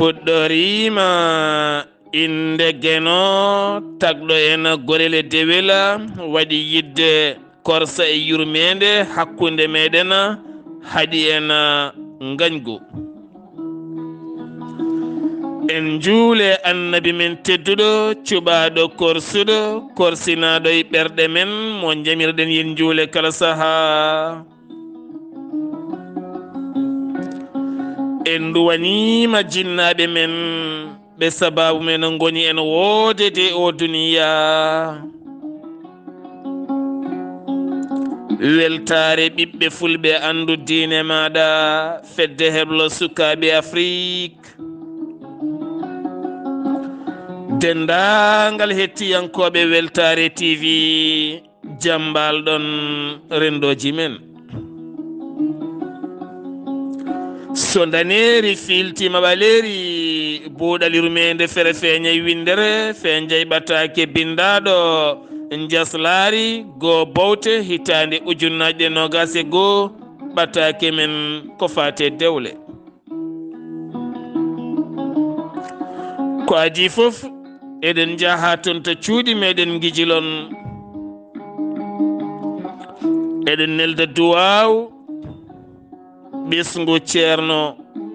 puɗɗorima inde geno tagɗo en golele dewela waɗi yidde korsa e yurmeende hakkunde meɗen haɗi en gañgu en juule annabi men tedduɗo cuɓaɗo korsuɗo korsinaɗo e ɓerɗe men mo jamirɗen yen juule kala saaha en duwanima jinnaɓe men ɓe sababu men goni en woodede o duniya weltare ɓiɓɓe fulɓe andu diine maɗa fedde heblo sukaɓe Afrique dendagal hettiyankoɓe weltare TV jambalɗon rendoji men so daneri filtima ɓaleri buuɗal yurmeende fere feeñay windere feeñay ɓataake bindaɗo njeslaare go bowte hitande ujunnaje 21 ɓataake men ko faate Dewle ko adi fof eɗen jaha toon to cuuɗi meɗen gijilon eɗen nelda duwaw ɓesgu ceerno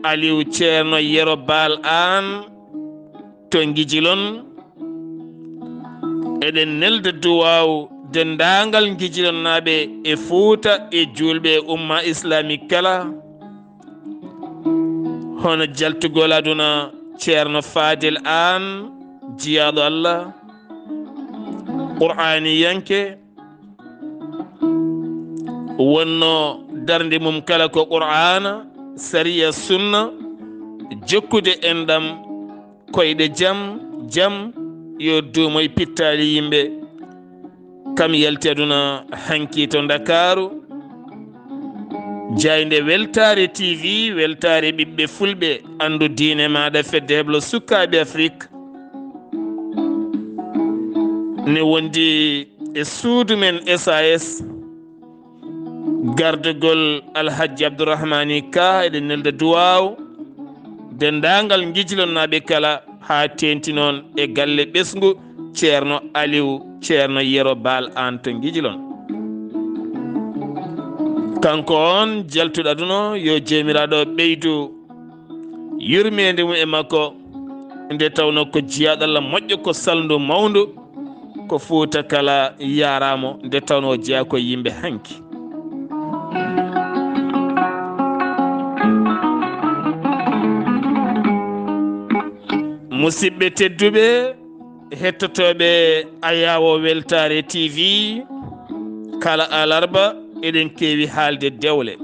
Aliou ceerno yero baal an to gijilon eɗen nelda duwaw dendagal gijilon naɓe e Fuuta e julɓe umma islamique kala hono jaltugol aduna ceerno Fadel an jiyaɗo Allah qur'ani yanke wonno darde mum kala ko qur'ana sariya sunna jokkude enɗam koyɗe jam yo duumoye pittali yimɓe kam yalti aduna hanki to Dakaru jayde weltare TV weltare ɓiɓɓe fulɓe andu diine maɗa fedde heblo sukaɓe Afrique ne wondi e suudu men SAS gardugol alhaji Abdourahmani Ka eɗen nelda duwaw dendagal gijilonnaɓe kala ha tenti noon e galle ɓesgu ceerno Aliou ceerno yero baal an to gijilon kanko on jaltuɗo aduno yo jomiraɗo ɓeydu yurmede mum e makko nde tawno ko jiyaɗo Allah moƴƴo ko salndu mawndu ko Fuuta kala yaramo nde tawno o jeeya ko yimɓe hanki musidɓe tedduɓe hettotoɓe ayawo weltare TV kala alarba eɗen kewi haalde Dewle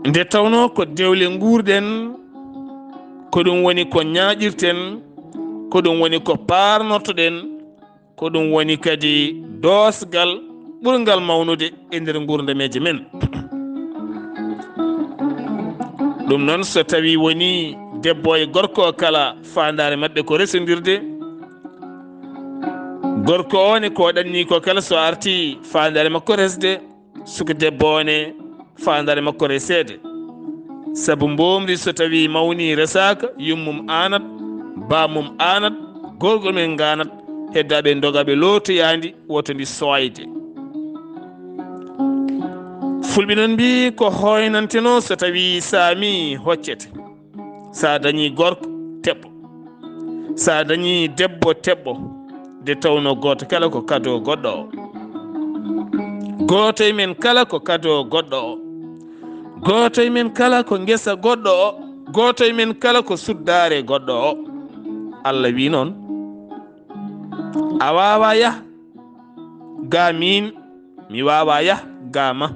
nde tawno ko Dewle guurɗen ko ɗum woni ko ñaaƴirten ko ɗum woni ko parnortoɗen ko ɗum woni kadi doosgal ɓurgal mawnude e nder gurdameje men ɗum noon so tawi woni debbo e gorko kala fandare mabɓe ko resodirde gorko one ko ɗanni ko kala so arti fandare makko resde suka debbo one fandare makko resede saabu mbomri so tawi mawni resaka yummum anat bamum anat gorgol men ganat heddaɓe dogaɓe lootoyandi woto ndi soyde fulɓe noon mbi ko hoynanteno so tawi saami hoccete sa dañi gorko teɓɓo sa dañi debbo teɓɓo de tawno goto kala ko kado goɗɗo o goto e men kala ko kado goɗɗo o goto e men kala ko guesa goɗɗo o goto e men kala ko suddare goɗɗo o Allah wi noon a wawa yah ga min mi wawa yah ga ma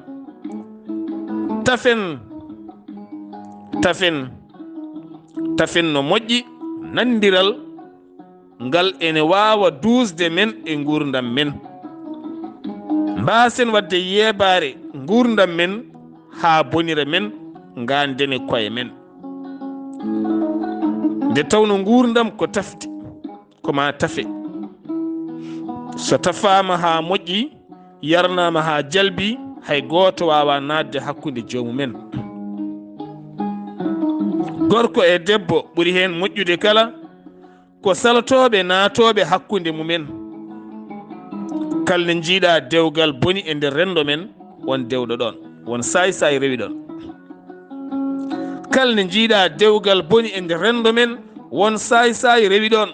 tafen no moƴƴi nandiral ngal ene wawa dusde men e gurdam men mbasen wadde yebare gurdam men ha bonira men gandene koye men nde tawno gurdam ko tafti koma tafe so tafama ha moƴƴi yarnama ha jalbi hay goto wawa nadde hakkude jomumen gorko e debbo ɓuri hen moƴƴude kala ko salotoɓe naatoɓe hakkunde mumen. kalne jiiɗa dewgal boni e nder rendo men won dewɗo ɗon, won sayi rewi ɗon. kalne jiiɗa dewgal boni e nder rendo men won sayi rewi ɗon.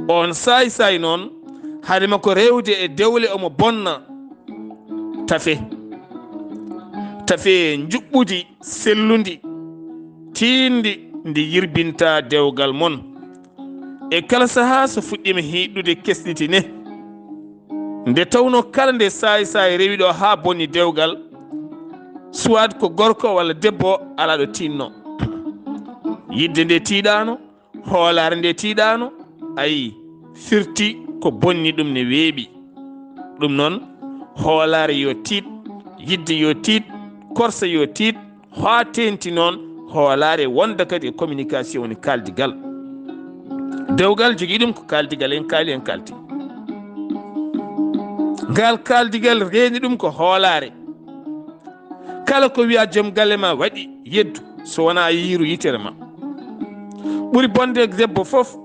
on sayi noon hade makko rewde e dewle omo bonna tafe juɓɓudi selludi tindi ndi yirbinta dewgal mon. e kala saha so fuɗɗima hiɗɗude kesɗitine nde tawno kala nde sayi rewi ɗo ha bonni dewgal, soit ko gorko walla debbo ala ɗo tinno. yidde nde tiiɗano, hoolare nde tiiɗano, ayi firti ko bonni ɗum ne weeɓi. ɗum noon hoolare yo tiit, yidde yo tiit, korsa yo tiit, ha tenti noon hoolare wonda kadi e communication woni kaldigal. dewgal jogui ɗum ko kaldigal en kaali en kalti. ngal kaldigal reeni ɗum ko hoolare. kala ko wiya joom galle ma waɗi yeddu so wona yiiru yitere ma. ɓuri bonde e debbo fof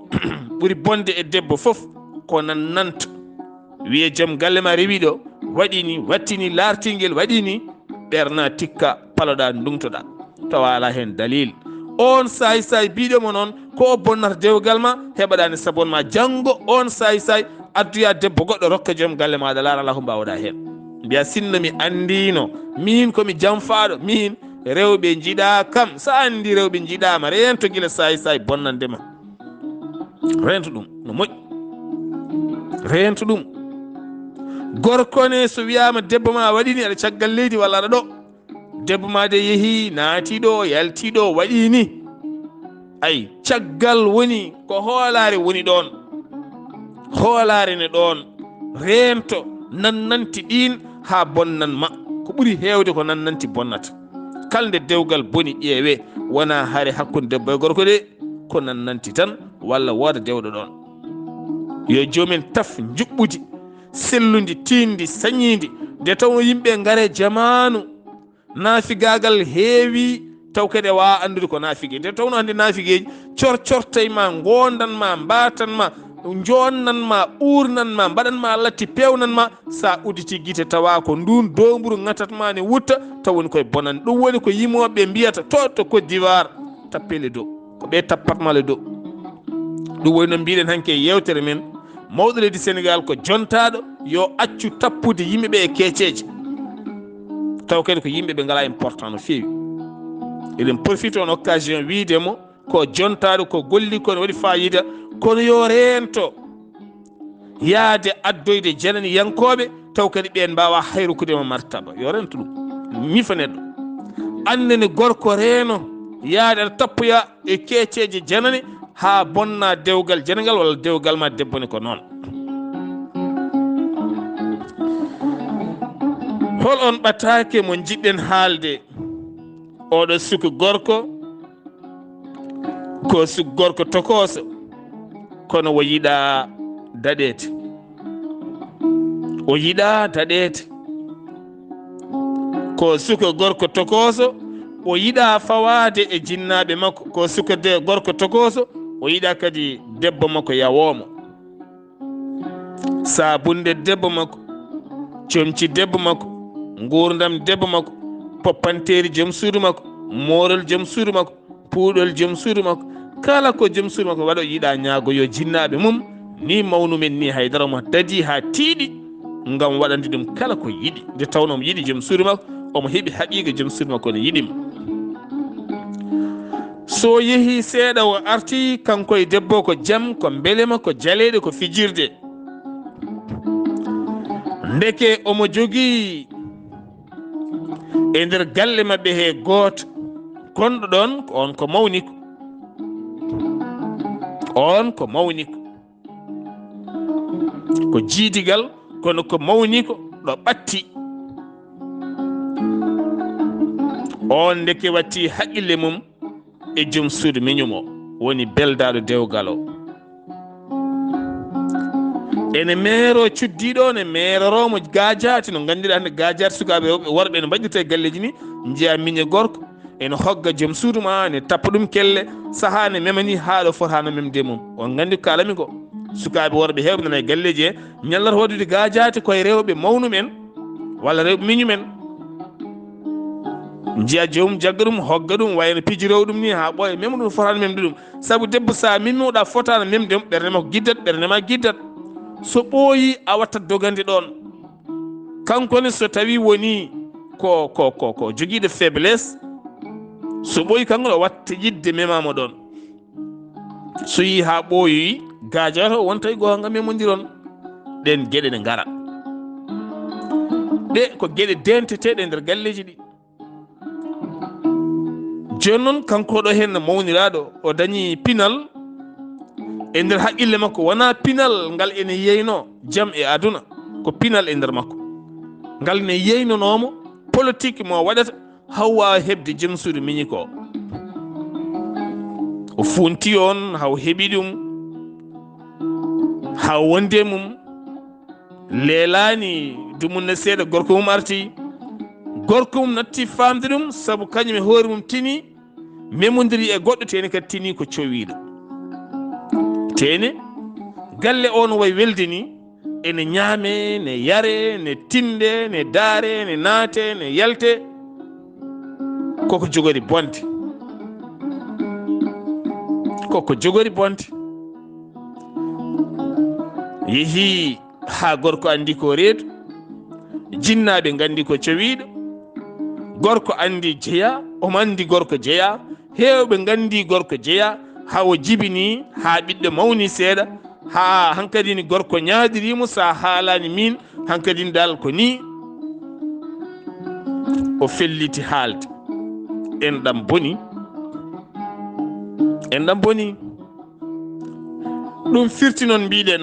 ɓuri bonde e debbo fof ko nanta wiye joom galle ma rewi ɗo waɗi ni, wattini lartingel waɗi ni, ɓerna tikka paloɗa ndungtoɗa tawa ala hen dalil. on sayi biɗomo noon ko o bonnata dewgal ma heɓaɗani sabon ma. janggo on sayi adduya debbo goɗɗo rokka joom galle maɗa laara ala ko mbawɗa hen. mbiya sinno mi andino min komi jamfaɗo, min rewɓe jiiɗa kam. sa andi rewɓe jiiɗama rento guila sayi bonnandema. rento ɗum no moƴƴi, rento ɗum. gorkone so wiyama debbo ma waɗini aɗa caggal leydi walla aɗa ɗo, debbo ma de yeehi naatiɗo yaltiɗo waɗini, ayi caggal woni ko hoolare woni ɗon. hoolare ne ɗon rento nannanti ɗin ha bonnan ma. ko ɓuri hewde ko nannanti bonnata. kalde dewgal boni ƴeewe wona haare hakkude debbo e gorko de, ko nannanti tan walla wooda dewɗo ɗon. yo joomen taf juɓɓudi selludi tindi sañidi nde tawno yimɓe ngare jamanu naafigagal heewi taw kadi wawa andude ko naafigueji. nde tawno hande naafigueji corcortayma, gondanma, mbatanma, jonnanma, urnanma, mbaɗanma latti pewnanma. sa udditi guite tawa ko ndun domburu ŋatatma ne wutta taw woni koye bonani. ɗum woni ko yimoɓe mbiyata to Côte d'Ivoire tappe le dow, ko ɓe tappatma le dow. ɗum woni no mbiɗen hanke yewtere men mawɗo leydi Sénégal ko jontaɗo yo accu tappude yimɓeɓe e keeceje, taw kadi ko yimɓeɓe ngala important no fewi. eɗen profite on occasion wiidemo ko jontaɗo ko golli kono waɗi fayida, kono yo rento yaade addoyde janani yankoɓe taw kadi ɓen mbawa hayrukudema martaba. yo rento ɗum ñifa neɗɗo annene gorko reeno yaade aɗa tappoya e keeceje janane ha bonna dewgal janagal walla dewgal ma debbone ko noon. hol on ɓataake mo jiɗɗen haalde oɗo suku gorko ko suku gorko tokoso kono o yiɗa daɗede, o yiɗa daɗede. ko suku gorko tokoso o yiɗa fawade e jinnaɓe makko. ko suku gorko tokoso o yiɗa kadi debbo makko yawomo. sabunde debbo makko, comci debbo makko, gurdam debbo makko, poppanteri joom suudu makko, morol joom suudu makko, puuɗol joom suudu makko, kala ko joom suudu makko waɗa yiɗa ñaago yo jinnaɓe mum ni mawnumen ni haydara mo dadi ha tiiɗi ngam waɗande ɗum kala ko yiɗi. nde tawno omo yiɗi joom suudu makko, omo heeɓi haqiqa joom suudu makko ne yiɗimo. so yeehi seeɗa o arti kanko e debbo ko jaam, ko belema, ko jaleɗe, ko fijirde. ndeke omo jogii e nder galle maɓɓe he gooto gonɗo ɗon on ko mawniko, on ko mawniko, ko jiidigal kono ko mawniko ɗo ɓatti. on ndeke watti haqqille mum e joom suudu miñum o woni beldaɗo dewgal o. ene meero cuddiɗo ne meeroromo gajati no gandiɗa hande gajati sukaɓe worɓe no mbaɗirta e galleji ni jiya miñe gorko ene hogga joom suudu ma ne tappa ɗum kelle sahaa ne memani haa ɗo fotano memde mum. On gandi ko kalami ko sukaaɓe worɓe heewɓe nana e galleji he ñallata waɗude gaajaati koye rewɓe mawnumen walla rewɓe miñumen. jiya joomum jagga ɗum hogga ɗum wayno pijirowo ɗum ni ha ɓooya mem ɗum fotano memde ɗum. sabu debbo sa mimmiɗa fotano memde mum ɓernde makko giddat ɓernde ma giddat. so ɓooyi a wattat dogande ɗon. kankone so tawi woni ko joguiɗo faiblesse so ɓooyi kankone o watta yidde memama ɗon. so yi ha ɓooyoyi gajata o wonta e gonga memodiron. ɗen gueɗe ɗe gara ɗe ko gueɗe denteteɗe nder galleji ɗi. joni noon kanko ɗo hen mawniraɗo o dañi pinal e nder haqqille makko. wona pinal ngal ene yeyno jaam e aduna ko pinal e nder makko ngal ne yeynonomo politique mo waɗata haw wawa hebde joom suudu miñi ko. o funti on haw heeɓi ɗum haw wonde mum leelani dumunne seeɗa gorko mum arti. gorko mum natti famde ɗum saabu kañum e hoore mum tini memodiri e goɗɗo tene kadi tini ko cowiɗo. tene galle o no wayi welde ni ene ñaame ne yare ne tinde ne daare ne naate ne yalte koko jogori bonde. koko jogori bonde. yeehi ha gorko andi ko reedu jinnaɓe gandi ko cowiɗo. gorko andi jeeya omo andi gorko jeeya hewɓe gandi gorko jeeya hawo jibini ha ɓiɗɗo mawni seeɗa ha hankadini gorko ñaadirimo sa haalani min hankadini dal ko ni o felliti haalde. enɗam boni enɗam boni. ɗum firti noon mbiɗen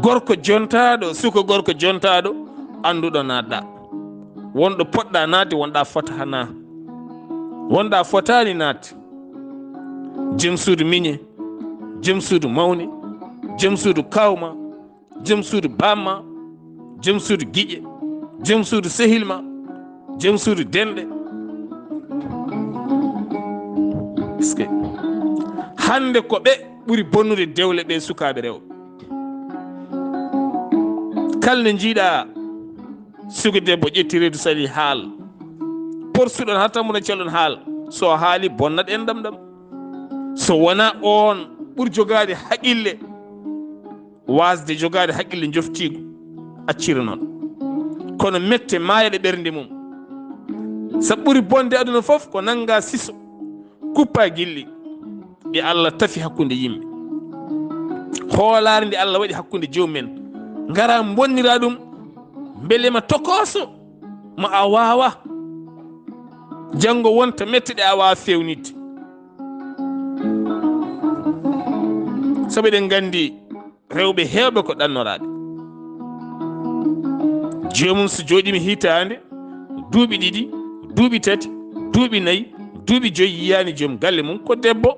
gorko jontaɗo suka gorko jontaɗo anduɗo natɗa. wonɗo poɗɗa naatde wonɗa fota na wonɗa fotani naatde. joom suudu miñe joom suudu mawne joom suudu kawma joom suudu bamma joom suudu guiƴe joom suudu sehilma joom suudu denɗe. hande ko ɓe ɓuuri bonnude dewle ɓe sukaɓe rewɓe. kalne jiiɗa suka debbo ƴetti reedu sali haal porsuɗon hattamuno celɗon haal so haali bonnat en ɗam ɗam. so wona on ɓuuri jogade haqille wasde jogade haqqille joftigo accira noon kono mette maayaɗe ɓernde mum. sa ɓuuri bonde aduna foof ko nanga siso kuppa gilli ɗi Allah tafi hakkude yimɓe. hoolare nde Allah waɗi hakkude jomumen ngara bonnira ɗum beelema tokoso ma a wawa janggo wonta mette ɗe a wawa fewnidde. sabu eɗen gandi rewɓe hewɓe ko ɗannoraɓe. jomum so joɗimi hitande duuɓi ɗiɗi duuɓi tati duuɓi nayyi duuɓi joyyi yiyani joom galle mum ko debbo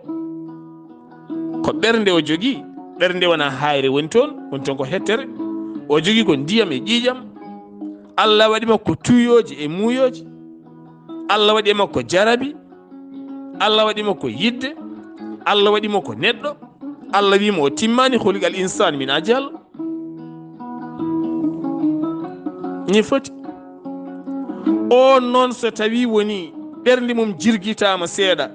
ko ɓernde o jogui. ɓernde wona hayre woni toon ko hettere. o jogui ko ndiyam e ƴiƴam. Allah waɗima ko tuyoji e muuyoji. Allah waɗima ko jarabi. Allah waɗima ko yidde. Allah waɗima ko neɗɗo. Allah wima o timmani holigal insan min ajal ni foti. on noon so tawi woni ɓernde mum jirguitama seeɗa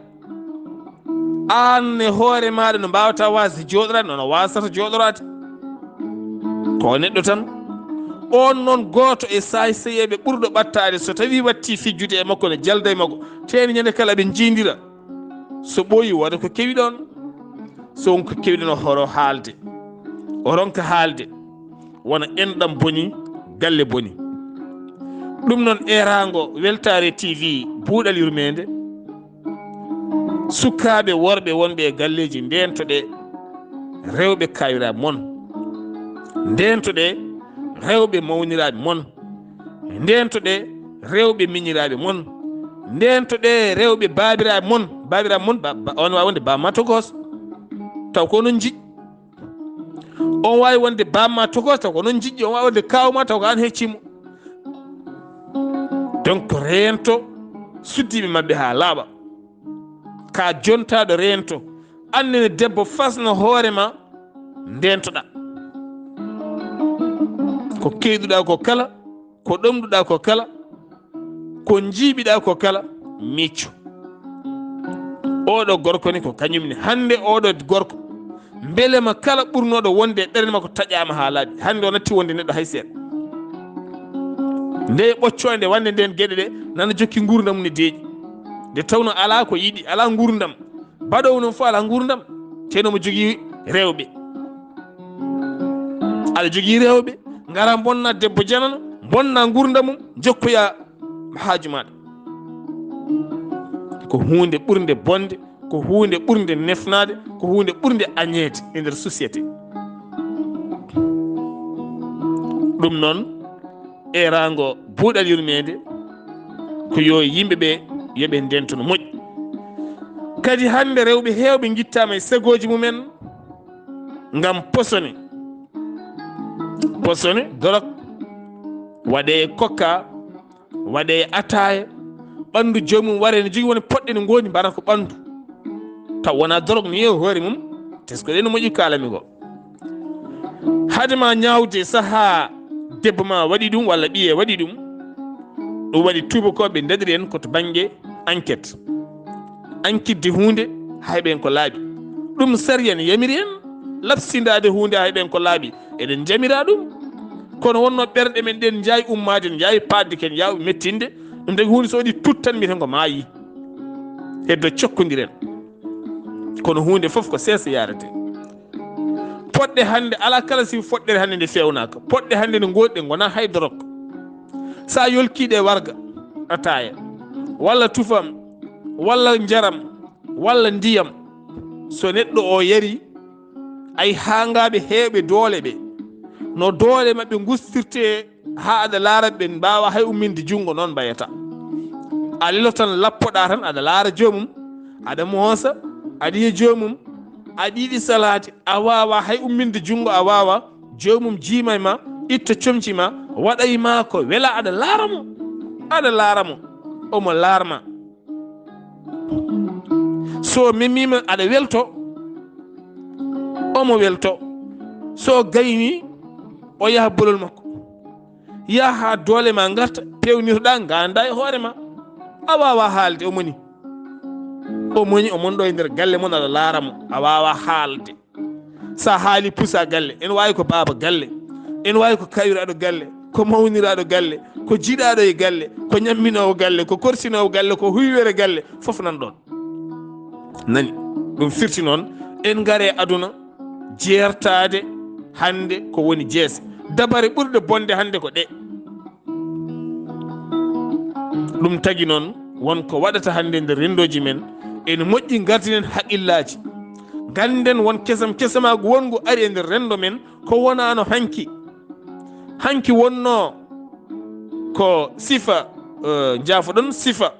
an e hoore maɗa no mbawata wasde joɗorade nono wasata joɗorade ko neɗɗo tan. on noon goto e sayseyeɓe ɓurɗo ɓattade so tawi watti fijjude e makko ne jalda e makko teni ñande kala ɓe jindira. so ɓooyi waɗa ko kewi ɗon. so wonko kewi ɗon o horo haalde o ronka haalde wona enɗam boni galle boni. ɗum noon erago weltare tv buuɗal yurmeende sukaɓe worɓe wonɓe e galleji ndentoɗe rewɓe kawiraɓe moon. ndentoɗe rewɓe mawniraɓe moon. ndentoɗe rewɓe miñiraɓe moon. ndentoɗe rewɓe babiraɓe moon. babiraɓe moon on wawi wonde bamma togos taw ko noon jiɗɗi. on wawi wonde bamma togos taw ko noon jiɗɗi. on wawi wonde kawma taw ko an heccimo. donc rento suddiɓe mabɓe ha laaɓa ka jontaɗo rento annene debbo fasno hoorema ndentoɗa ko keyɗuɗa ko kala ko ɗomɗuɗa ko kala ko jiiɓiɗa ko kala micco oɗo gorko ni ko kañumni hande oɗo gorko beelema kala ɓurnoɗo wonde e ɓernde makko taƴama ha laaɓi hande o natti wonde neɗɗo hay seeɗa nde ɓoccode wande nden gueɗe ɗe nana jokki gurdam ne deeƴi nde tawno ala ko yiɗi ala gurdam baɗowo noon fo ala gurdam tenomo jogui rewɓe aɗa jogui rewɓe gara bonna debbo janano bonna gurdam mum jokkoya haaju maɗa ko hunde ɓurde bonde ko hunde ɓurde nefnade ko hunde ɓurde añede e nder société ɗum noon e rango buuɗal yurmede ko yo yimɓeɓe yoɓe ndentono moƴƴi kadi hande rewɓe hewɓe guittama e sagoji mumen ngam posone dorog waɗe kokka waɗe ataya ɓandu jomum ware ne jogui woni poɗɗe ne goni mbaɗa ko ɓandu taw wona dorog no yeehi hoore mum tesko ɗe no moƴƴi kalami ko hadema ñawde saaha debbo ma waɗi ɗum walla ɓiye waɗi ɗum ɗum waɗi tubakoɓe dadiri en koto banggue enquête enquête hunde hayɓen ko laaɓi ɗum sariya ne yamiri en labsidade hunde hayɓen ko laaɓi eɗen jamira ɗum kono wonno ɓerɗe men ɗen jaayi ummade ne jaayi padde ken yawɓe mettinde ɗum tagi hunde so waɗi tuttan mbiten ko maayi heddo cokkodiren kono hunde foof ko seesa yarate poɗɗe hande ala kala si foɗɗere hande nde fewnaka poɗɗe hande ne goɗɗe gona haydorok sa yolkiɗe warga ataya walla tufam walla jaram walla ndiyam so neɗɗo o yari ay hangaɓe heewɓe doole ɓe no doole mabɓe gustirte ha aɗa laara ɓe mbawa hay umminde jungo noon mbayata a lilo tan lappoɗa tan aɗa laara jomum aɗa moosa aɗa yiya jomum aɗa yiɗi salade a wawa hay umminde jungo a wawa jomum jiimay ma itta comci ma waɗayma ko wela aɗa laaramo omo laarma so memima aɗa welto omo welto so gayni o yaha bolol makko yaha ha doole ma garta pewnitoɗa ganda e hoorema a wawa haalde omoni omon ɗo e nder galle mon aɗa laaramo a wawa haalde sa haali pusa galle ene wawi ko baaba galle ene wawi ko kawiraɗo galle ko mawniraɗo galle ko jiiɗaɗo e galle ko ñamminowo galle ko korsinowo galle ko huywere galle foof nan ɗon nani ɗum firti noon en gaare aduna jertade hande ko woni jeese dabare ɓurde bonde hande ko ɗe ɗum tagi noon wonko waɗata hande nder rendoji men ene moƴƴi gardinen haqqillaji ganden won kesamago wongo ari e nder rendo men ko wonano hanki wonno ko sifa jaafoɗon sifa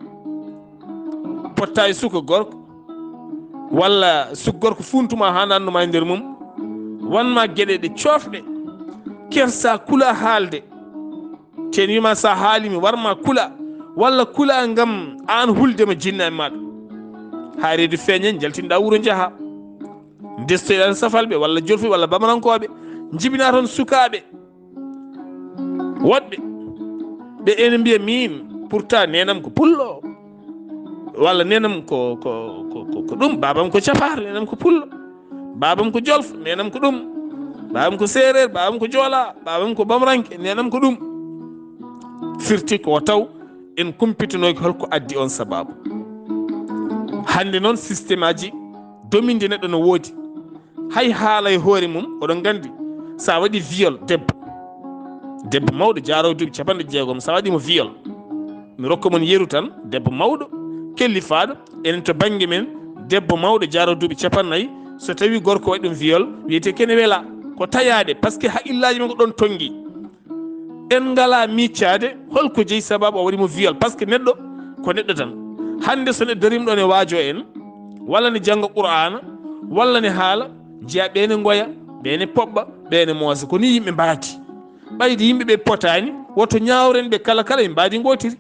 potta e suka gorko walla suka gorko funtuma ha nannuma e nder mum wonma gueɗe ɗe cofɗe kersa kula haalde ten wima sa haalimi warma kula walla kula ngam an huldema jinna e maɗa ha reedu feeñen jaltinɗa wuuro jaaha destoyɗan safalɓe walla jolfuɓe walla bamarankoɓe jibina toon sukaɓe woɗɓe ɓe ene mbiya min pourtant nenam ko pullo walla nenam ko ɗum babam ko capar nenam ko pullo babam ko jolfo nenam ko ɗum babam ko séréer babam ko joola babam ko bamranke nenam ko ɗum firti ko taw en kumpitanoki holko addi on sababu hande noon systéme aji dominde neɗɗo no woodi hay haala e hoore mum oɗon gandi sa waɗi viol debbo mawɗo jaarowo duuɓi 60 sa waɗimo viol mi rokka mon yeru tan debbo mawɗo kellifaɗo enen to banggue men debbo mawɗo jaarowo duuɓi 40 so tawi gorko waɗi ɗum viol wiyete kene wela ko tayade par ce que haqqillaji men ko ɗon tonggui en ngala miccade holko jeeyi sababu o waɗimo viol par ce que neɗɗo ko neɗɗo tan hande so neɗɗo darima ɗon e waajo en walla ne jangga qur'ana walla ne haala jeeya ɓene goya ɓene poɓɓa ɓene moosa ko ni yimɓe mbaati ɓayde yimɓeɓe potani woto ñawren ɓe kala ɓe mbaadi gotiri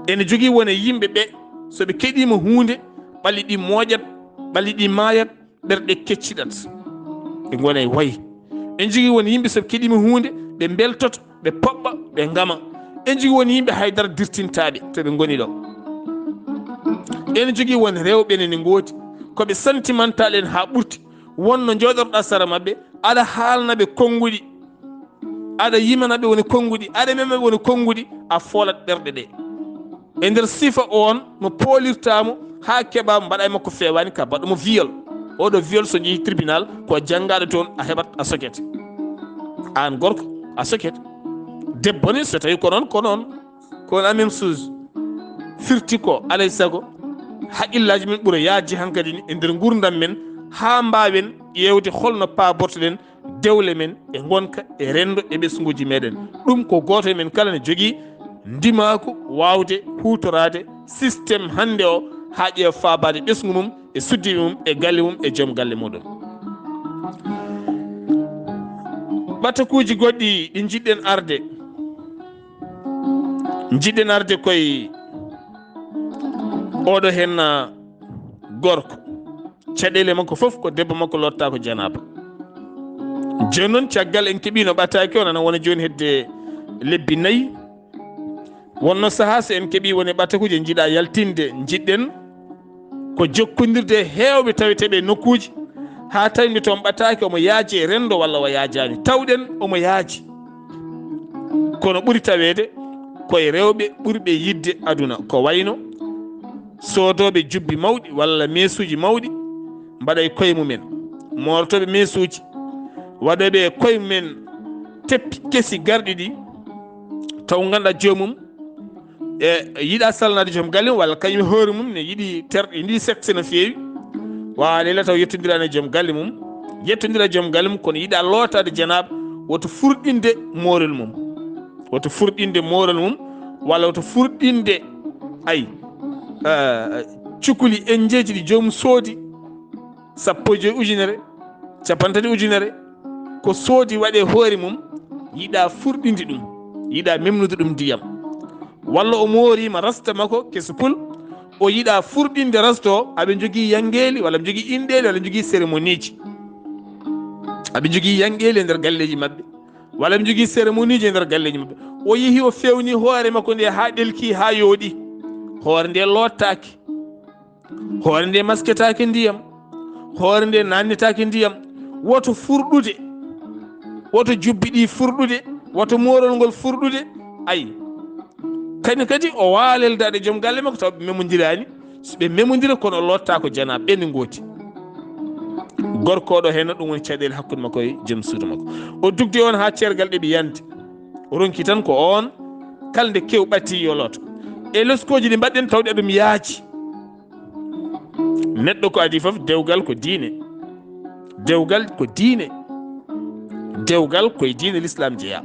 ene jogii wone yimɓe ɓe so ɓe keɗiima huunde ɓalli ɗi mooƴat ɓalli ɗi maayat ɓerɗe kecciɗat ɓe ngona e wayi. En jogii woni yimɓe so ɓe keɗiima huunde ɓe mbeltoto ɓe poɓɓa ɓe ngama. En jogii woni yimɓe haydara dirtintaaɓe to ɓe ngoni ɗo. En jogii woni rewɓe nene ngooti koɓe sentimental en haa ɓurti wonno jooɗorɗaa sara maɓɓe aɗa haalna ɓe konnguɗi aɗa yimana ɓe woni konnguɗi aɗa mema ɓe woni konnguɗi a foolat ɓerɗe ɗe e nder sifa on mo poolirtaamo haa keɓa mbaɗa e makko feewaani ka baɗomo viol. Oɗo viol so jehi tribunal ko janngaɗo toon a heɓat a soket aan gorko a soket. Debbo ni so tawi ko noon ko la même chose firti ko alay sago haqqillaji men ɓura yaajji hankadi ni e nder gurdam men haa mbaawen ƴeewde holno paabortoɗen dewle men e gonka e renndo e ɓesguji meɗen. ɗum ko gooto e men kala ne jogii ndimaako waawde huutoraade systéme hannde o haa ƴeewa faabaade ɓesgu mum e suddiɓe mum e galle mum e joom galle muɗum. ɓatakuuji goɗɗi ɗi jiɗɗen arde koye oɗo hen gorko caɗele makko fof ko debbo makko lotta ko janaba. Joni noon caggal en keeɓino ɓataake o nana wona joni hedde lebbi 4 wonno saaha so en keeɓi woni ɓatakuji jiiɗa yaltinde jiɗɗen ko jokkodirde heewɓe taweteɓe nokkuji ha tawinde toon ɓataake omo yaaji e rendo walla o yaajani. Tawɗen omo yaaji kono ɓuri tawede koye rewɓe ɓurɓe yidde aduna ko wayno soodoɓe jubbi mawɗi walla mesuji mawɗi mbaɗa e koye mumen, mortoɓe mesuji waɗoɓe e koye mumen teppi kesi garɗi ɗi taw ganduɗa joomum e yiɗa salnade joom galle mum walla kañum hoore mum ne yiɗi terɗe ndi sexe no feewi wawa lela taw yettodirani e joom galle mum yettodira e joom galle mum kono yiɗa lootade janaba woto furɗinde moorel mum walla woto furɗinde ay cukuli enjeji ɗi joomum soodi 15 ujunere 30 ujunere ko soodi waɗe hoore mum yiɗa furɗinde ɗum yiɗa memnude ɗum ndiyam walla o moorima rasta makko keso pul o yiɗa furɗinde rasta o aɓe jogii yangeeli walla ɓe jogii inɗeeli walla ɓe jogii cérémonie ji aɓe jogii yangeeli e nder galleji maɓɓe walla ɓe jogii cérémonie ji e nder galleji maɓɓe o yeehi o fewni hoore makko nde ha ɗelki ha yooɗi hoore nde lottaaki hoore nde masketaaki ndiyam hoore nde nannetaaki ndiyam woto furɗude woto jubbi ɗi furɗude woto moorol ngol furɗude ayi kañum kadi o waaleldade joom galle makko taw ɓe memodirani so ɓe memodira kono o lotta ko jana ɓenni gooti gorkoɗo hen ɗum woni caɗele hakkude makko e joom suudu makko o dugde on ha ceergal ɗeɓe yande o ronki tan ko on kala nde kew ɓatti yo loto e leskoji ɗi mbaɗɗen tawɗe ɗum yaaji neɗɗo ko adi foof dewgal ko diine dewgal koye diine l'islam jeeya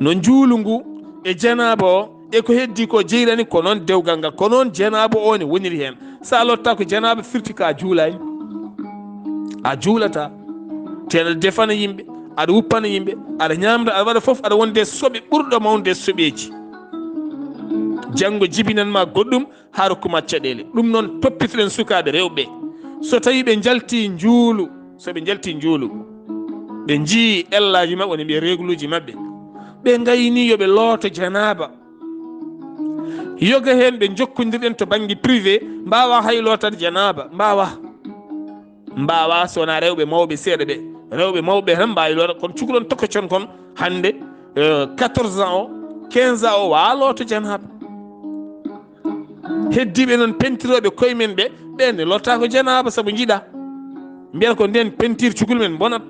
no juulu ngu e janaba o e ko heddi ko jeyrani ko noon dewgal ngal ko noon janaba o ne woniri hen sa lotta ko janaba firti ka juulani a juulata te aɗa defana yimɓe aɗa wuppana yimɓe aɗa ñamda aɗa waɗa foof aɗa wonde soɓe ɓurɗo mawde soɓeji janggo jibinanma goɗɗum ha rokkuma caɗele ɗum noon toppitoɗen sukaɓe rewɓe so tawi ɓe jalti juulu soɓe jalti juulu ɓe jii ellaji mabɓe woni ɓe régluji mabɓe ɓe gayni yoɓe looto janaba yoga hen ɓe jokkodirɗen to banggue privé mbawa hay lootade janaba mbawa sowona rewɓe mawɓe seeɗa ɓe rewɓe mawɓe tan mbawi loota kono cukalon tokkocon kon hande 14 ans o 15 ans o wawa looto janaba heddiɓe noon pentiroɓe koye men ɓe ɓenne lotta ko janaba saabu jiiɗa mbiyata ko nden pentire cukul men bonat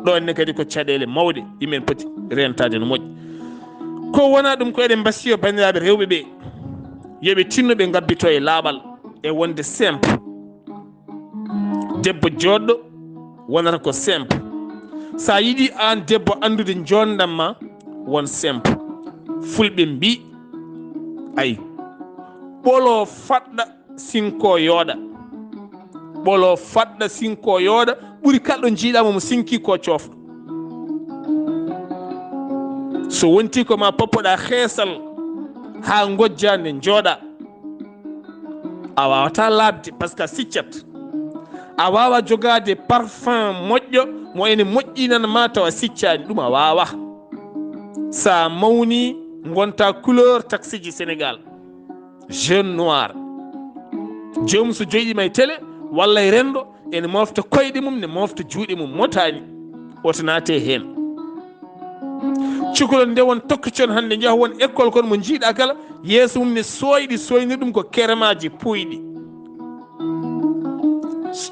ɗonne kadi ko caɗele mawɗe yimɓen poti rentade no moƴƴi ko wona ɗum ko eɗen mbasiyo bandiraɓe rewɓe ɓe yoɓe tinno ɓe gabbito e laaɓal e wonde simple debbo joɗɗo wonata ko simple sa yiɗi an debbo andude jondam ma won simple fulɓe mbi ayi ɓolo faɗɗa sinko yooɗa ɓuri kalɗo jiiɗama mo sinki ko coofɗo so wonti ko ma poppoɗa heesal ha gojja nde jooɗa a wawata labde par ce que a siccat a wawa jogade parfum moƴƴo mo ene moƴƴinanma tawa siccani ɗum a wawa sa mawni gonta couleur taxi ji Sénégal jeune noir jomum so joyiɗima e télé walla e rendo ene mofta koyɗe mum ne mofta juuɗe mum motani oto naate hen cukalel nde won tokkicon hande jaaha won école kono mo jiiɗa kala yeeso mum ne soyɗi soynir ɗum ko keremaji puyɗi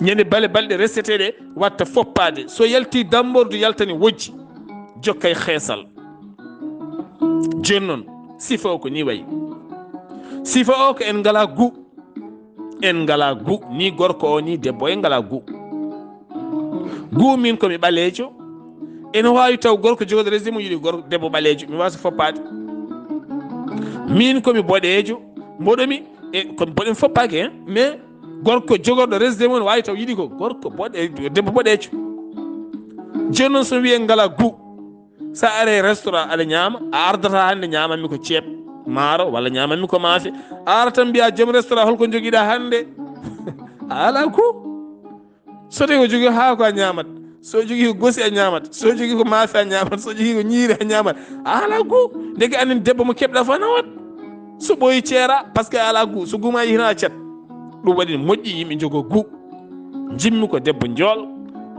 ñande balɗe resteteɗe watta foppade so yalti dambordu yaltani wojji jokkay xeesal joni noon sifa o ko ni wayi sifa o ko en ngala gu en ngala gu ni gorko o ni debbo en ngala gu min komi ɓaleejo ene wawi taw gorko jogoɗo resde mum yiɗi gorko debbo ɓaleejo mi wasa foppade min komi boɗeejo mboɗomi komi boɗemi foppaki hen mais gorko jogorɗo resde mum ne wawi taw yiɗi ko gorko debbo boɗeejo joni noon somi wiye ngala gu sa are restaurant aɗa ñaama a ardata hande ñamanmi ko ceeb maaro walla ñamanmi ko maafe a ara tan mbiya joom restaurant holko joguiɗa hande a ala gu so tawi ko jogui haako a ñamat so jogui ko gosi a ñamat so jogui ko maafe a ñamat so jogui ko ñiiri a ñamat a ala gu ndege annen debbo mo keɓɗa fo nawat so ɓooyi ceera par ce que a ala gu so guma yihina a cet ɗum waɗi moƴƴi yimɓe jogo gu jimmi ko debbo jool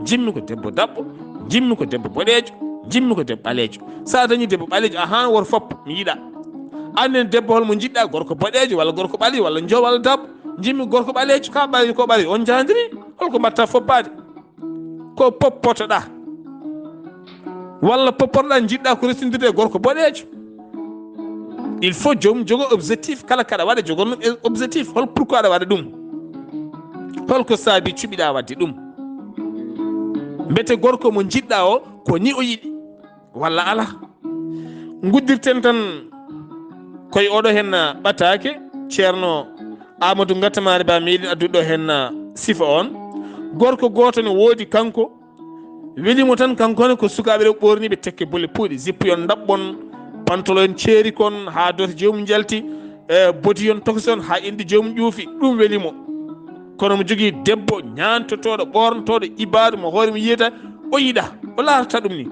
jimmi ko debbo dabɓo jimmi ko debbo boɗeejo jimmi ko debbo ɓaleejo sa dañi debbo ɓaleejo a han woto foppa mi yiiɗa annen debbo holmo jiɗɗa gorko boɗeejo walla gorko ɓali walla joo walla dabbo jimmi gorko ɓaleejo ka ɓali ko ɓali on jandiri holko mbatta foppade ko poppotoɗa walla poppotoɗa jiɗɗa ko restindirde gorko boɗeejo il faut joomum jogo objectif kala kaɗa waɗa jogonɗum objectif hol pourquoi aɗa waɗa ɗum holko saabi cuɓiɗa wadde ɗum mbete gorko mo jiɗɗa o ko ni o yiɗi walla ala guddirten tan koye oɗo hen ɓataake ceerno amadou gattamari ba meɗin adduɗo hen sifa on gorko goto ne woodi kanko welimo tan kankone ko sukaɓe ɗe ɓorniɓe tekke bolle puuɗi zippu yon daɓɓon pantalon en ceeri kon ha dote jomum jalti bodi yon tokoson ha indi jomum ƴuufi ɗum welimo kono mo jogui debbo ñantotoɗo ɓornotoɗo ibadu mo hoore mo yiyata o yiɗa o larata ɗum ni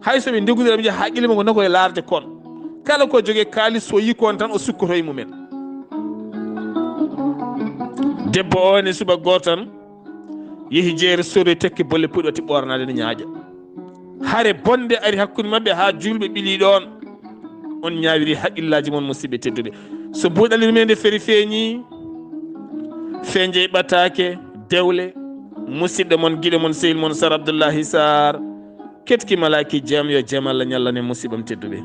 hay soɓe ndeggudira ɓe jii haqqille mo ko nakoye larde kon kala ko jogue kalis so yi kon tan o sukkotoye mumen debbo o ne suba goto tan yeehi jeere sori tekke bolle puɗi watti ɓornade ne ñaaƴa hare bonde ari hakkude mabɓe ha julɓe ɓili ɗon on ñawiri haqqillaji moon musidɓe tedduɓe so buuɗal yurmeende feri feeñi feeñje ɓataake dewle musidɗo moon guiɗo moon sehil moon Saar Abdullaahi Saar ketki malaki jaam yo jaam Allah ñallane musiɓam tedduɓe